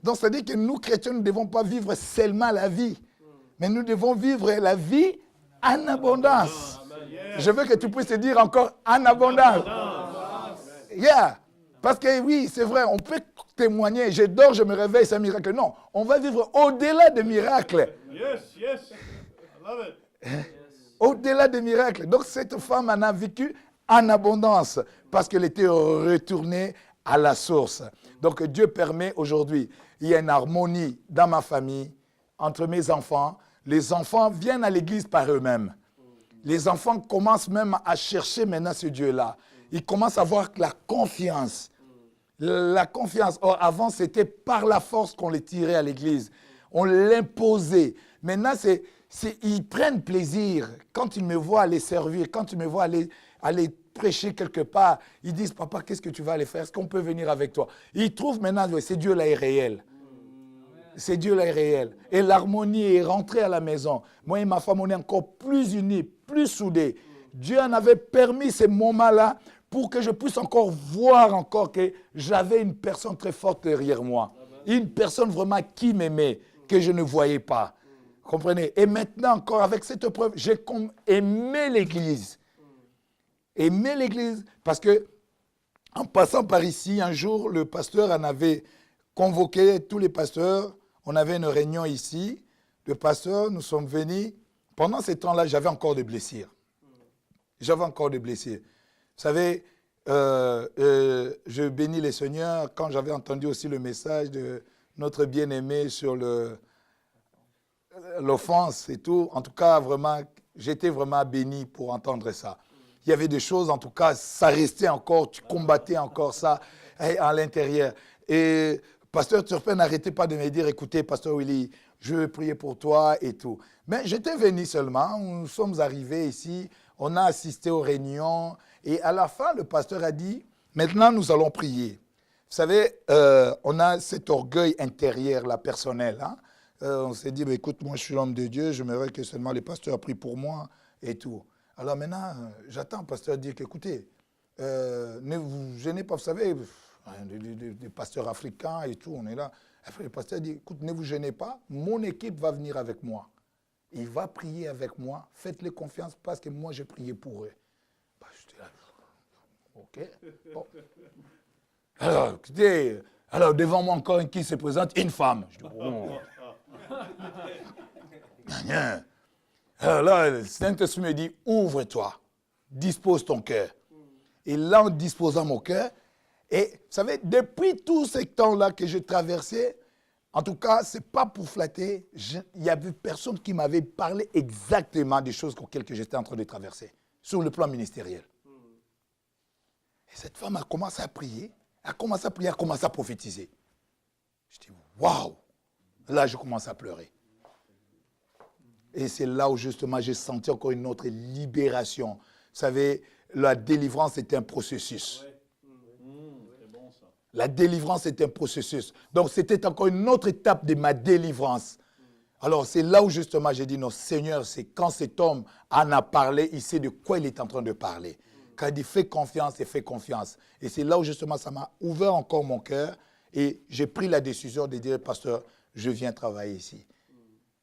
Donc ça veut dire que nous, chrétiens, nous ne devons pas vivre seulement la vie. Mais nous devons vivre la vie en abondance. Je veux que tu puisses te dire encore en abondance. Yeah. Parce que oui, c'est vrai, on peut témoigner, je dors, je me réveille, c'est un miracle. Non, on va vivre au-delà des miracles. Yes, yes. I love it. Au-delà des miracles. Donc cette femme en a vécu en abondance parce qu'elle était retournée à la source. Donc Dieu permet aujourd'hui, il y a une harmonie dans ma famille, entre mes enfants. Les enfants viennent à l'église par eux-mêmes. Les enfants commencent même à chercher maintenant ce Dieu-là. Ils commencent à avoir la confiance. La confiance. Or, avant, c'était par la force qu'on les tirait à l'église. On l'imposait. Maintenant, ils prennent plaisir. Quand ils me voient aller servir, quand ils me voient aller prêcher quelque part, ils disent, papa, qu'est-ce que tu vas aller faire? Est-ce qu'on peut venir avec toi? Ils trouvent maintenant, c'est Dieu là est réel. C'est Dieu là est réel. Et l'harmonie est rentrée à la maison. Moi et ma femme, on est encore plus unis, plus soudés. Dieu en avait permis ces moments-là pour que je puisse encore voir encore que j'avais une personne très forte derrière moi. Une personne vraiment qui m'aimait, que je ne voyais pas. Comprenez? Et maintenant encore, avec cette preuve, j'ai aimé l'Église. Aimé l'Église parce que, en passant par ici, un jour, le pasteur en avait convoqué tous les pasteurs. On avait une réunion ici. Le pasteur, nous sommes venus. Pendant ce temps-là, j'avais encore des blessures. J'avais encore des blessures. Vous savez, je bénis le Seigneur quand j'avais entendu aussi le message de notre bien-aimé sur l'offense et tout. En tout cas, vraiment, j'étais vraiment béni pour entendre ça. Il y avait des choses, en tout cas, ça restait encore, tu combattais encore ça à l'intérieur. Et Pasteur Turpin n'arrêtait pas de me dire, écoutez, Pasteur Willy, je veux prier pour toi et tout. Mais j'étais venu seulement, nous sommes arrivés ici, on a assisté aux réunions et à la fin, le pasteur a dit, maintenant nous allons prier. Vous savez, on a cet orgueil intérieur, là, personnel. Hein? On s'est dit, écoute, moi je suis l'homme de Dieu, j'aimerais que seulement les pasteurs prient pour moi et tout. Alors maintenant, j'attends le pasteur dire qu'écoutez, ne vous gênez pas, vous savez, des pasteurs africains et tout, on est là. Après, le pasteur dit, écoute, ne vous gênez pas, mon équipe va venir avec moi. Il va prier avec moi, faites-le confiance parce que moi, j'ai prié pour eux. Bah, j'étais là, ok. Bon. Alors, écoutez, devant moi encore qui se présente, une femme. Je dis, oh. Alors là, le Saint-Esprit me dit, ouvre-toi, dispose ton cœur. Et là, en disposant mon cœur, et vous savez, depuis tout ce temps-là que j'ai traversé, en tout cas, ce n'est pas pour flatter, il y avait personne qui m'avait parlé exactement des choses auxquelles j'étais en train de traverser, sur le plan ministériel. Et cette femme a commencé à prier, a commencé à prophétiser. Je dis, waouh! Là, je commence à pleurer. Et c'est là où justement j'ai senti encore une autre libération. Vous savez, la délivrance est un processus. C'est bon, ça. La délivrance est un processus. Donc c'était encore une autre étape de ma délivrance. Alors c'est là où justement j'ai dit, non Seigneur, c'est quand cet homme en a parlé, il sait de quoi il est en train de parler. Quand il dit fais confiance et fais confiance. Et c'est là où justement ça m'a ouvert encore mon cœur et j'ai pris la décision de dire, pasteur, je viens travailler ici.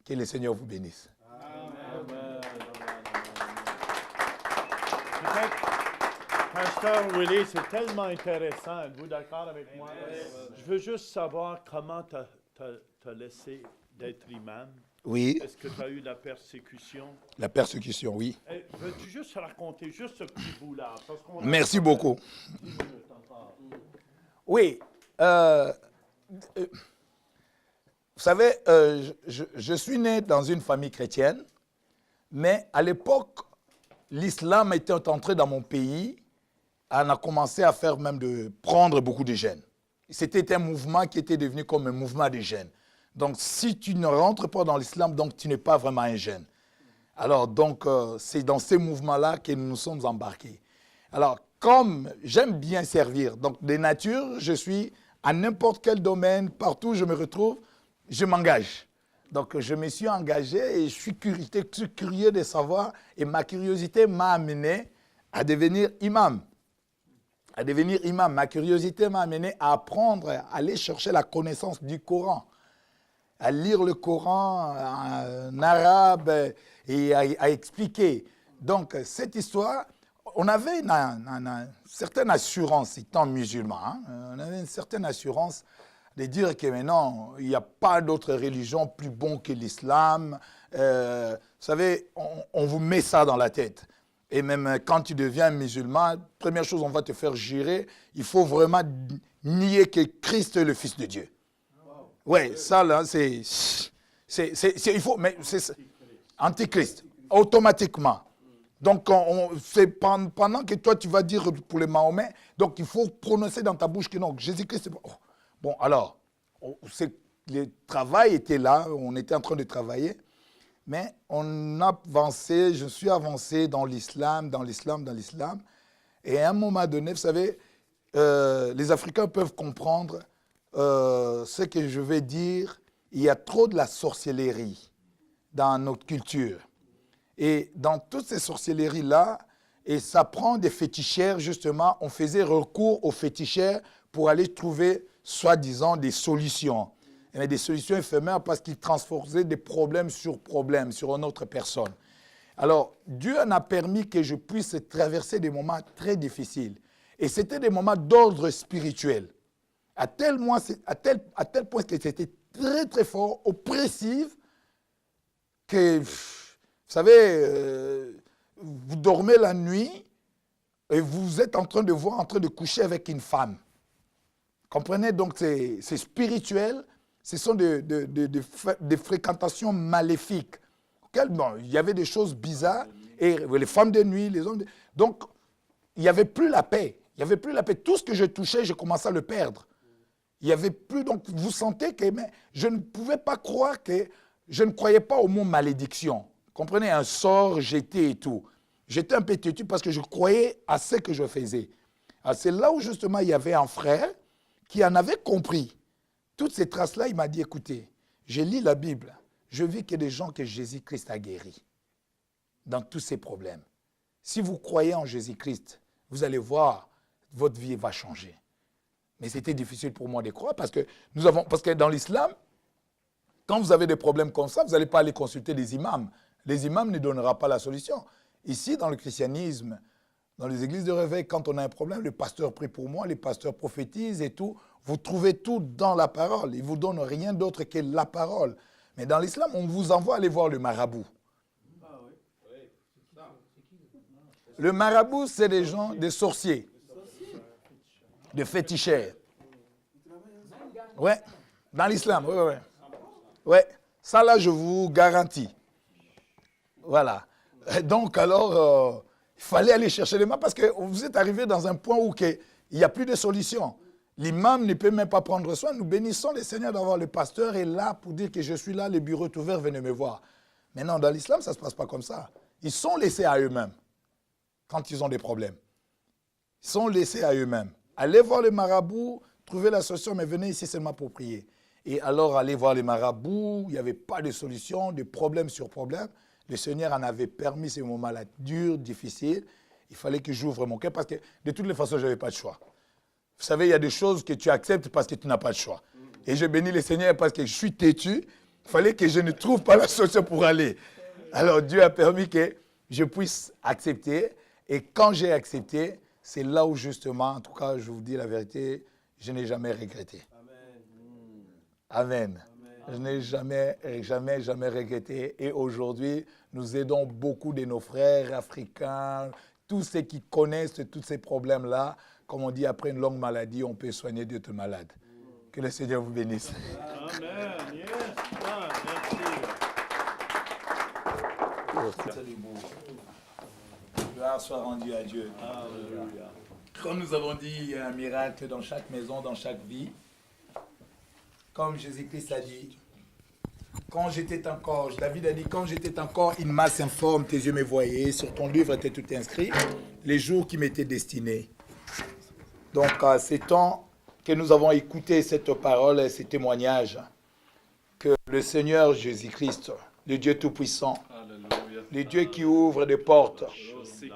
Que le Seigneur vous bénisse. Pasteur Willy, c'est tellement intéressant. Êtes-vous d'accord avec moi? Je veux juste savoir comment tu as laissé d'être imam. Oui, Est-ce que tu as eu la persécution? la persécution, oui. Veux-tu juste raconter juste ce petit bout-là? Merci beaucoup. 10 minutes encore. Oui. Vous savez, je suis né dans une famille chrétienne, mais à l'époque, l'islam était entré dans mon pays. On a commencé à faire même de prendre beaucoup de jeunes. C'était un mouvement qui était devenu comme un mouvement de jeunes. Donc, si tu ne rentres pas dans l'islam, donc tu n'es pas vraiment un jeune. Alors, donc, c'est dans ces mouvements-là que nous nous sommes embarqués. Alors, comme j'aime bien servir, donc de nature, je suis à n'importe quel domaine, partout où je me retrouve, je m'engage. Donc, je me suis engagé et je suis curieux de savoir. Et ma curiosité m'a amené à devenir imam. Ma curiosité m'a amené à apprendre, à aller chercher la connaissance du Coran, à lire le Coran en arabe et à expliquer. Donc, cette histoire, on avait une certaine assurance, étant musulman, hein, on avait une certaine assurance de dire que maintenant, il n'y a pas d'autre religion plus bonne que l'islam. Vous savez, on vous met ça dans la tête. Et même quand tu deviens musulman, première chose, on va te faire jurer, il faut vraiment nier que Christ est le Fils de Dieu. Oui, ça là, il faut, mais c'est antichrist, automatiquement. Donc, c'est pendant que toi, tu vas dire pour le Mahomet, donc il faut prononcer dans ta bouche que non, Jésus-Christ, c'est pas... Oh. Bon, alors, le travail était là, on était en train de travailler, mais on a avancé, je suis avancé dans l'islam. Et à un moment donné, vous savez, les Africains peuvent comprendre ce que je vais dire. Il y a trop de la sorcellerie dans notre culture. Et dans toutes ces sorcelleries-là, et ça prend des fétichères, justement, on faisait recours aux fétichères pour aller trouver, soi-disant, des solutions. Mais des solutions éphémères parce qu'ils transformaient des problèmes sur une autre personne. Alors, Dieu en a permis que je puisse traverser des moments très difficiles. Et c'était des moments d'ordre spirituel. À tel point que c'était très, très fort, oppressif, que, vous savez, vous dormez la nuit et vous êtes en train de coucher avec une femme. Comprenez? Donc, c'est spirituel. Ce sont des fréquentations maléfiques. Bon, il y avait des choses bizarres. Et les femmes de nuit, les hommes... Donc, il n'y avait plus la paix. Il n'y avait plus la paix. Tout ce que je touchais, je commençais à le perdre. Il n'y avait plus... Donc, vous sentez que... Mais je ne pouvais pas croire que... Je ne croyais pas au mot malédiction. Comprenez? Un sort jeté et tout. J'étais un peu têtu parce que je croyais à ce que je faisais. C'est là où, justement, il y avait un frère qui en avait compris. Toutes ces traces-là, il m'a dit, écoutez, je lis la Bible, je vis qu'il y a des gens que Jésus-Christ a guéris dans tous ces problèmes. Si vous croyez en Jésus-Christ, vous allez voir, votre vie va changer. Mais c'était difficile pour moi de croire parce que dans l'islam, quand vous avez des problèmes comme ça, vous n'allez pas aller consulter les imams. Les imams ne donneront pas la solution. Ici, dans le christianisme, dans les églises de réveil, quand on a un problème, le pasteur prie pour moi, les pasteurs prophétisent et tout. Vous trouvez tout dans la parole. Ils ne vous donnent rien d'autre que la parole. Mais dans l'islam, on vous envoie aller voir le marabout. Le marabout, c'est des gens, des sorciers, des féticheurs. Ouais, dans l'islam, oui. Ouais, ça là, je vous garantis. Voilà. Donc alors, il fallait aller chercher les mains parce que vous êtes arrivé dans un point où il n'y a plus de solution. L'imam ne peut même pas prendre soin. Nous bénissons le Seigneur d'avoir le pasteur est là pour dire que je suis là, le bureau est ouvert, venez me voir. Mais non, dans l'islam, ça ne se passe pas comme ça. Ils sont laissés à eux-mêmes quand ils ont des problèmes. Ils sont laissés à eux-mêmes. Allez voir le marabout, trouvez la solution, mais venez ici seulement pour prier. Et alors, allez voir les marabouts, il n'y avait pas de solution, de problème sur problème. Le Seigneur en avait permis ces moments-là durs, difficiles. Il fallait que j'ouvre mon cœur parce que de toutes les façons, je n'avais pas de choix. Vous savez, il y a des choses que tu acceptes parce que tu n'as pas de choix. Et je bénis le Seigneur parce que je suis têtu. Il fallait que je ne trouve pas la solution pour aller. Alors Dieu a permis que je puisse accepter. Et quand j'ai accepté, c'est là où justement, en tout cas, je vous dis la vérité, je n'ai jamais regretté. Amen. Je n'ai jamais regretté. Et aujourd'hui, nous aidons beaucoup de nos frères africains, tous ceux qui connaissent tous ces problèmes-là. Comme on dit, après une longue maladie, on peut soigner d'autres malades. Que le Seigneur vous bénisse. Amen. Yes. Ah, merci. Gloire soit rendue à Dieu. Alléluia. Comme nous avons dit, il y a un miracle dans chaque maison, dans chaque vie. Comme Jésus-Christ a dit, David a dit, quand j'étais encore une masse informe, tes yeux me voyaient, sur ton livre était tout inscrit, les jours qui m'étaient destinés. Donc, c'est temps que nous avons écouté cette parole et ces témoignages, que le Seigneur Jésus-Christ, le Dieu Tout-Puissant, le Dieu qui ouvre des portes,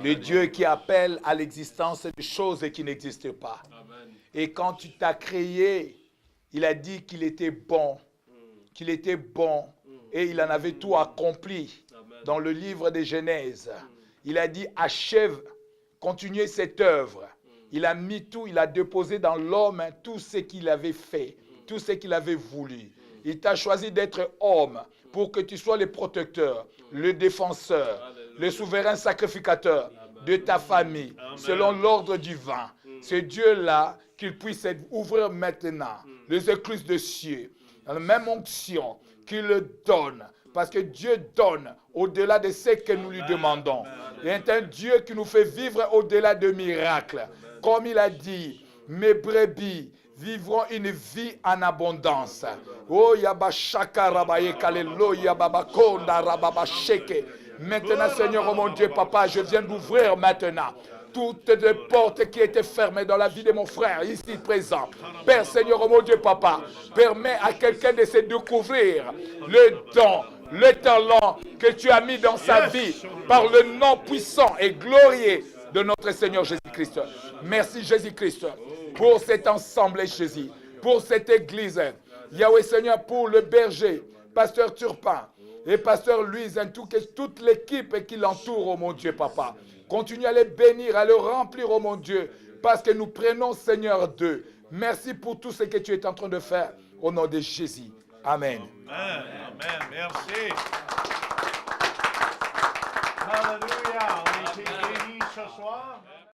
le Dieu qui appelle à l'existence des choses qui n'existent pas. Et quand tu t'as créé, il a dit qu'il était bon, et il en avait tout accompli dans le livre de Genèse. Il a dit, achève, continuez cette œuvre. Il a mis tout, il a déposé dans l'homme tout ce qu'il avait fait, tout ce qu'il avait voulu. Il t'a choisi d'être homme pour que tu sois le protecteur, le défenseur, le souverain sacrificateur de ta famille, selon l'ordre divin. C'est Dieu-là qu'il puisse ouvrir maintenant les écluses de cieux, dans la même onction qu'il le donne. Parce que Dieu donne au-delà de ce que nous lui demandons. Il est un Dieu qui nous fait vivre au-delà de miracles. Comme il a dit, mes brebis vivront une vie en abondance. Oh, yabashaka rabaye kalelo yababakonda rababasheke. Maintenant, Seigneur, oh mon Dieu, Papa, je viens d'ouvrir maintenant toutes les portes qui étaient fermées dans la vie de mon frère ici présent. Père, Seigneur, oh mon Dieu, Papa, permets à quelqu'un de se découvrir le don, le talent que tu as mis dans sa vie par le nom puissant et glorieux de notre Seigneur Jésus-Christ. Merci Jésus-Christ pour cet ensemble, Jésus, pour cette église. Yahweh Seigneur, pour le berger, pasteur Turpin et pasteur Louise, toute l'équipe qui l'entoure, oh mon Dieu, Papa. Continue à les bénir, à les remplir, oh mon Dieu, parce que nous prenons, Seigneur, d'eux. Merci pour tout ce que tu es en train de faire au nom de Jésus. Amen. Amen. Amen. Merci.